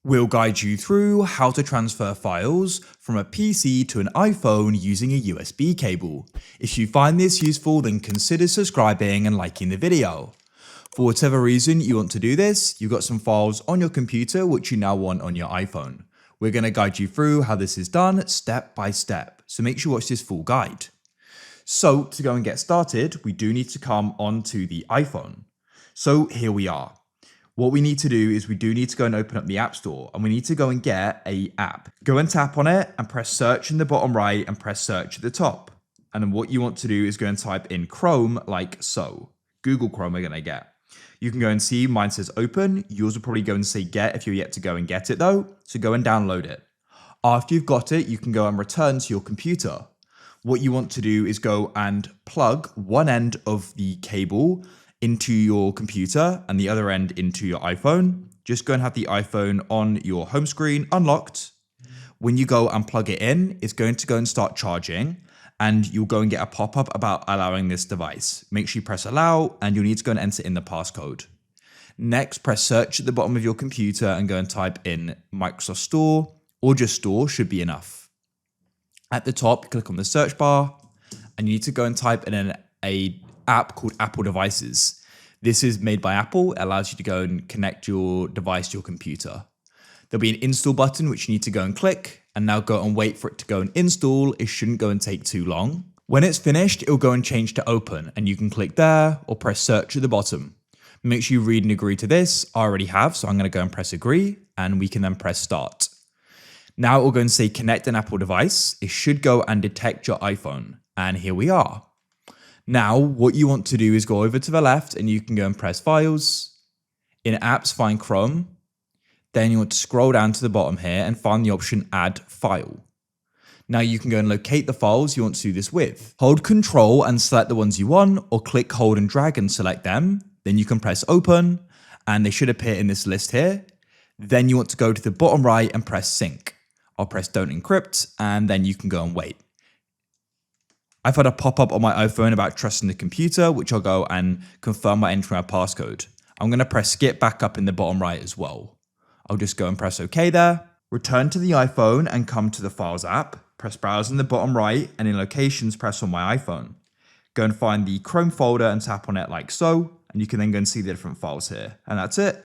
We'll guide you through how to transfer files from a PC to an iPhone using a USB cable. If you find this useful, then consider subscribing and liking the video. For whatever reason you want to do this, you've got some files on your computer which you now want on your iPhone. We're going to guide you through how this is done step by step, so make sure you watch this full guide. So to go and get started, we do need to come onto the iPhone. So here we are. What we need to do is we do need to go and open up the App Store, and we need to go and get an app. Go and tap on it and press search in the bottom right and press search at the top. And then what you want to do is go and type in Chrome like so. Google Chrome we're going to get. You can go and see mine says open. Yours will probably go and say get if you're yet to go and get it though. So go and download it. After you've got it, you can go and return to your computer. What you want to do is go and plug one end of the cable into your computer and the other end into your iPhone. Just go and have the iPhone on your home screen unlocked. When you go and plug it in, it's going to go and start charging, and you'll go and get a pop-up about allowing this device. Make sure you press allow, and you'll need to go and enter in the passcode. Next, press search at the bottom of your computer and go and type in Microsoft Store, or just Store should be enough. At the top, click on the search bar, and you need to go and type in an app called Apple Devices. This is made by Apple. It allows you to go and connect your device to your computer. There'll be an install button which you need to go and click, and now go and wait for it to go and install. It shouldn't go and take too long. When it's finished, it'll go and change to open, and you can click there or press search at the bottom. Make sure you read and agree to this. I already have, so I'm going to go and press agree, and we can then press start. Now it will go and say connect an Apple device. It should go and detect your iPhone, and here we are. Now, what you want to do is go over to the left and you can go and press Files. In Apps, find Chrome. Then you want to scroll down to the bottom here and find the option Add File. Now you can go and locate the files you want to do this with. Hold Control and select the ones you want, or click, hold and drag and select them. Then you can press Open, and they should appear in this list here. Then you want to go to the bottom right and press Sync. I'll press Don't Encrypt, and then you can go and wait. I've had a pop-up on my iPhone about trusting the computer, which I'll go and confirm by entering my passcode. I'm going to press skip back up in the bottom right as well. I'll just go and press OK there. Return to the iPhone and come to the Files app. Press Browse in the bottom right, and in Locations, press on my iPhone. Go and find the Chrome folder and tap on it like so, and you can then go and see the different files here. And that's it.